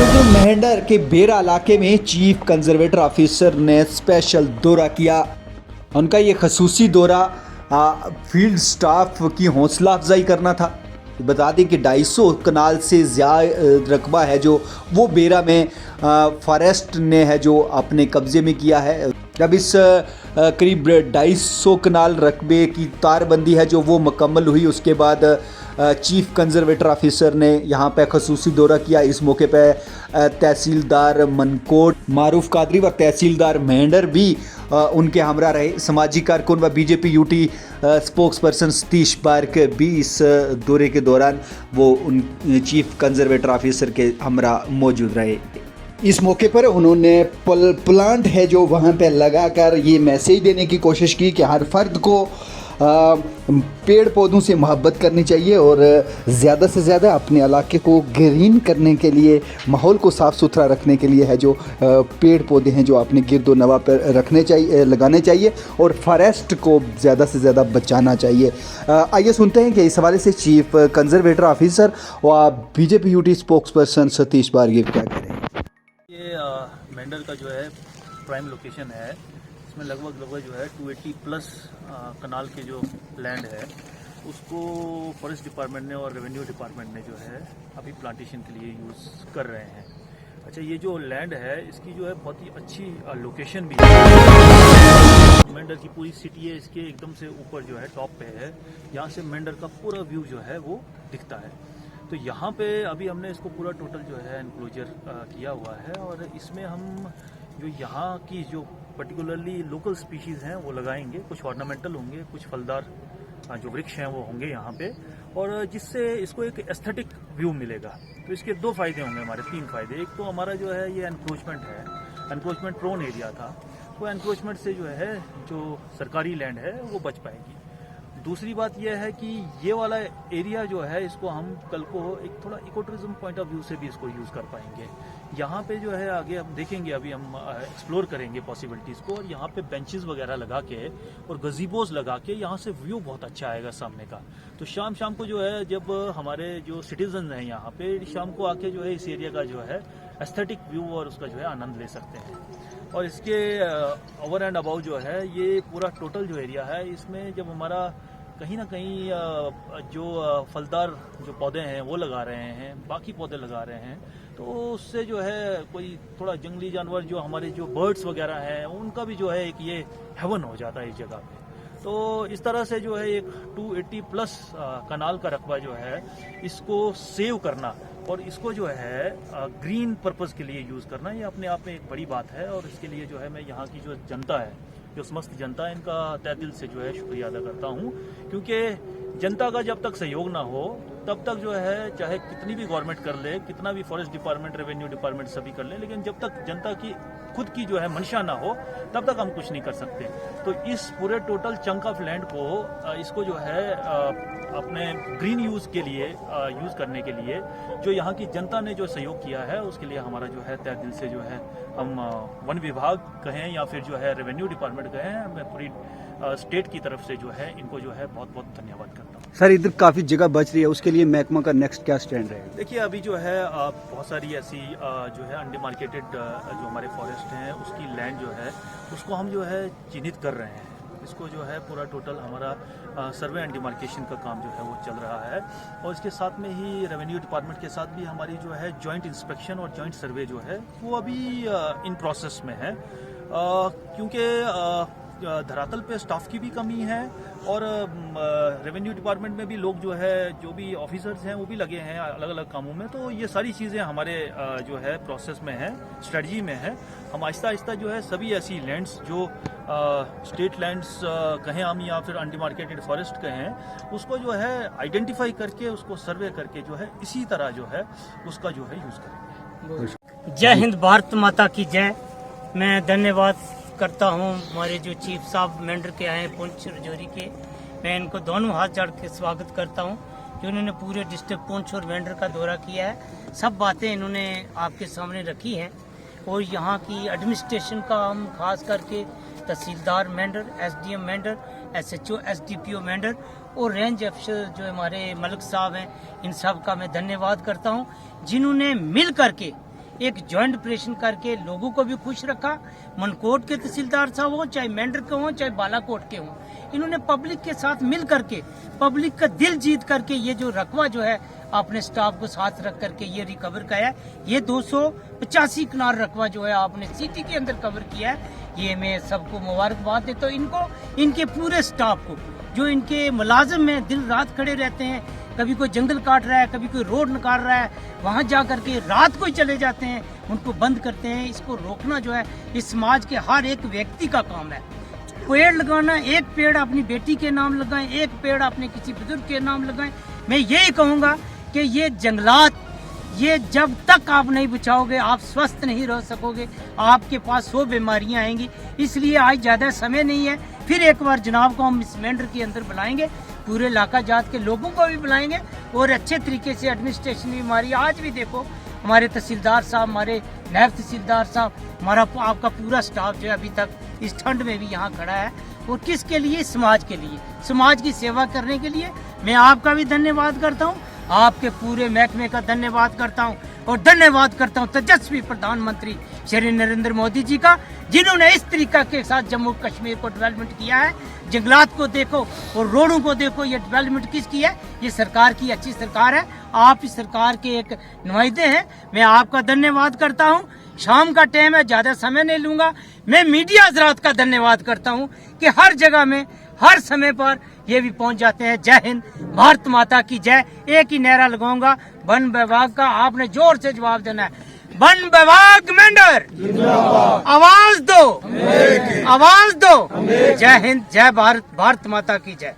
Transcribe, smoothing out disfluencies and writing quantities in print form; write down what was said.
मेंढर के बेरा इलाके में चीफ कंजर्वेटर ऑफिसर ने स्पेशल दौरा किया। उनका ये खसूसी दौरा फील्ड स्टाफ की हौसला अफजाई करना था। बता दें कि 250 कनाल से ज़्यादा रकबा है जो वो बेरा में फॉरेस्ट ने है जो अपने कब्ज़े में किया है। जब इस करीब 250 कनाल रकबे की तारबंदी है जो वो मुकम्मल हुई, उसके बाद चीफ कंजर्वेटर ऑफिसर ने यहाँ पे खसूसी दौरा किया। इस मौके पे तहसीलदार मनकोट मारूफ कादरी व तहसीलदार मेंढर भी उनके हमरा रहे। समाजी कारकुन व BJP UT spokes person Satish park भी इस दौरे के दौरान वो उन चीफ कंजर्वेटर ऑफिसर के हमरा मौजूद रहे। इस मौके पर उन्होंने प्लांट है जो वहाँ पे लगाकर ये मैसेज देने की कोशिश की कि हर फर्द को पेड़ पौधों से मोहब्बत करनी चाहिए और ज़्यादा से ज़्यादा अपने इलाके को ग्रीन करने के लिए, माहौल को साफ़ सुथरा रखने के लिए है जो पेड़ पौधे हैं जो अपने गिरदो नवा पर रखने चाहिए, लगाने चाहिए और फॉरेस्ट को ज़्यादा से ज़्यादा बचाना चाहिए। आइए सुनते हैं कि इस हवाले से चीफ कंजर्वेटर ऑफिसर व BJP UT spokes person Satish Pargi क्या कह रहे हैं। ये मेंढर का जो है प्राइम लोकेशन है। इसमें लगभग जो है 280 प्लस कनाल के जो लैंड है उसको फॉरेस्ट डिपार्टमेंट ने और रेवेन्यू डिपार्टमेंट ने जो है अभी प्लांटेशन के लिए यूज़ कर रहे हैं। अच्छा, ये जो लैंड है इसकी जो है बहुत ही अच्छी लोकेशन भी है। मेंढर की पूरी सिटी है, इसके एकदम से ऊपर जो है टॉप पे है। यहाँ से मेंढर का पूरा व्यू जो है वो दिखता है। तो यहाँ पे अभी हमने इसको पूरा टोटल जो है एनक्लोजर किया हुआ है और इसमें हम जो यहाँ की जो पर्टिकुलरली लोकल स्पीशीज़ हैं वो लगाएंगे। कुछ ऑर्नामेंटल होंगे, कुछ फलदार जो वृक्ष हैं वो होंगे यहाँ पे, और जिससे इसको एक एस्थेटिक व्यू मिलेगा। तो इसके 2 फायदे होंगे हमारे, 3 फायदे। एक तो हमारा जो है ये एनक्रोचमेंट है, एनक्रोचमेंट प्रोन एरिया था, वो एनक्रोचमेंट से जो है जो सरकारी लैंड है वो बच पाएगी। दूसरी बात यह है कि ये वाला एरिया जो है इसको हम कल को एक थोड़ा eco tourism point of view से भी इसको यूज़ कर पाएंगे। यहाँ पे जो है आगे हम देखेंगे, अभी हम एक्सप्लोर करेंगे पॉसिबिलिटीज़ को, और यहाँ पे बेंचेस वगैरह लगा के और गजीबोज लगा के यहाँ से व्यू बहुत अच्छा आएगा सामने का। तो शाम को जो है जब हमारे जो सिटीजन हैं यहाँ पे शाम को आके जो है इस एरिया का जो है एस्थेटिक व्यू और उसका जो है आनंद ले सकते हैं। और इसके ओवर एंड अबाउ जो है ये पूरा टोटल जो एरिया है इसमें जब हमारा कहीं ना कहीं जो फलदार जो पौधे हैं वो लगा रहे हैं, बाकी पौधे लगा रहे हैं, तो उससे जो है कोई थोड़ा जंगली जानवर जो हमारे जो बर्ड्स वगैरह हैं उनका भी जो है एक ये हेवन हो जाता है इस जगह पे। तो इस तरह से जो है एक 280 प्लस कनाल का रकबा जो है इसको सेव करना और इसको जो है ग्रीन पर्पस के लिए यूज़ करना, ये अपने आप में एक बड़ी बात है। और इसके लिए जो है मैं यहाँ की जो जनता है, जो समस्त जनता है, इनका तहे दिल से जो है शुक्रिया अदा करता हूँ, क्योंकि जनता का जब तक सहयोग ना हो तब तक जो है चाहे कितनी भी गवर्नमेंट कर ले, कितना भी फॉरेस्ट डिपार्टमेंट, रेवेन्यू डिपार्टमेंट सभी कर ले, लेकिन जब तक जनता की खुद की जो है मंशा ना हो तब तक हम कुछ नहीं कर सकते। तो इस पूरे टोटल चंक ऑफ लैंड को इसको जो है अपने ग्रीन यूज़ के लिए यूज़ करने के लिए जो यहाँ की जनता ने जो सहयोग किया है उसके लिए हमारा जो है तहे दिल से जो है हम वन विभाग कहें या फिर जो है रेवेन्यू डिपार्टमेंट कहें, मैं पूरी स्टेट की तरफ से जो है इनको जो है बहुत बहुत धन्यवाद करता हूँ। सर, इधर काफ़ी जगह बच रही है, उसके लिए महकमा का नेक्स्ट क्या स्टैंड रहेगा? देखिए, अभी जो है बहुत सारी ऐसी जो है अनडिमार्केटेड जो हमारे फॉरेस्ट हैं उसकी लैंड जो है उसको हम जो है चिन्हित कर रहे हैं। इसको जो है पूरा टोटल हमारा सर्वे एंड डिमार्केशन का काम जो है वो चल रहा है, और इसके साथ में ही रेवेन्यू डिपार्टमेंट के साथ भी हमारी जो है जॉइंट इंस्पेक्शन और जॉइंट सर्वे जो है वो अभी इन प्रोसेस में है, क्योंकि धरातल पे स्टाफ की भी कमी है और रेवेन्यू डिपार्टमेंट में भी लोग जो है जो भी ऑफिसर्स हैं वो भी लगे हैं अलग अलग कामों में। तो ये सारी चीज़ें हमारे जो है प्रोसेस में है, स्ट्रेटजी में है। हम आहिस्ता आहिस्ता जो है सभी ऐसी लैंड्स जो स्टेट लैंड्स कहें हम या फिर अनडिमार्केटेड फॉरेस्ट कहें उसको जो है आइडेंटिफाई करके उसको सर्वे करके जो है इसी तरह जो है उसका जो है यूज़ करेंगे। जय हिंद, भारत माता की जय। मैं धन्यवाद करता हूँ हमारे जो चीफ साहब मेंढर के आए पुंछ रजौरी के, मैं इनको दोनों हाथ जोड़ के स्वागत करता हूँ कि उन्होंने पूरे डिस्ट्रिक्ट पुंछ और मेंढर का दौरा किया है। सब बातें इन्होंने आपके सामने रखी हैं और यहाँ की एडमिनिस्ट्रेशन का हम खास करके tehsildar Mendhar, SDM Mendhar, SHO, SDPO Mendhar और रेंज अफसर जो हमारे मलिक साहब हैं, इन सब का मैं धन्यवाद करता हूँ जिन्होंने मिल करके एक ज्वाइंट ऑपरेशन करके लोगों को भी खुश रखा। मनकोट के तहसीलदार साहब हो, चाहे मेंढर के हो, चाहे बालाकोट के हो, इन्होंने पब्लिक के साथ मिल करके, पब्लिक का दिल जीत करके ये जो रकबा जो है आपने स्टाफ को साथ रख करके ये रिकवर किया है। ये 285 कनाल रकबा जो है आपने सिटी के अंदर कवर किया है। ये मैं सबको मुबारकबाद देता हूँ, इनको, इनके पूरे स्टाफ को, जो इनके मुलाजिम में दिन रात खड़े रहते हैं। कभी कोई जंगल काट रहा है, कभी कोई रोड निकाल रहा है, वहाँ जा करके रात को ही चले जाते हैं, उनको बंद करते हैं। इसको रोकना जो है इस समाज के हर एक व्यक्ति का काम है। पेड़ लगाना, एक पेड़ अपनी बेटी के नाम लगाएं, एक पेड़ अपने किसी बुजुर्ग के नाम लगाएं। मैं यही कहूँगा कि ये जंगलात, ये जब तक आप नहीं बचाओगे आप स्वस्थ नहीं रह सकोगे, आपके पास 100 बीमारियां आएंगी। इसलिए आज ज़्यादा समय नहीं है, फिर एक बार जनाब को हम इस मेंढर के अंदर बुलाएंगे, पूरे इलाका जात के लोगों को भी बुलाएंगे और अच्छे तरीके से एडमिनिस्ट्रेशन भी हमारी, आज भी देखो हमारे तहसीलदार साहब, हमारे नायब तहसीलदार साहब, हमारा आपका पूरा स्टाफ जो है अभी तक इस ठंड में भी यहाँ खड़ा है। और किसके लिए? समाज के लिए, समाज की सेवा करने के लिए। मैं आपका भी धन्यवाद करता हूँ, आपके पूरे महकमे का धन्यवाद करता हूँ और धन्यवाद करता हूँ तेजस्वी प्रधानमंत्री श्री नरेंद्र मोदी जी का, जिन्होंने इस तरीका के साथ जम्मू कश्मीर को डेवलपमेंट किया है। जंगलात को देखो और रोडों को देखो, ये डेवलपमेंट किसकी है? ये सरकार की अच्छी सरकार है। आप इस सरकार के एक नुमाइंदे हैं, मैं आपका धन्यवाद करता हूँ। शाम का टाइम है, ज्यादा समय नहीं लूंगा। मैं मीडिया हजरात का धन्यवाद करता हूँ कि हर जगह में, हर समय पर ये भी पहुंच जाते हैं। जय हिंद, भारत माता की जय। एक ही नारा लगाऊंगा वन विभाग का, आपने जोर से जवाब देना है। वन विभाग मेंढर आवाज दो, आवाज दो। जय हिंद, जय भारत, भारत माता की जय।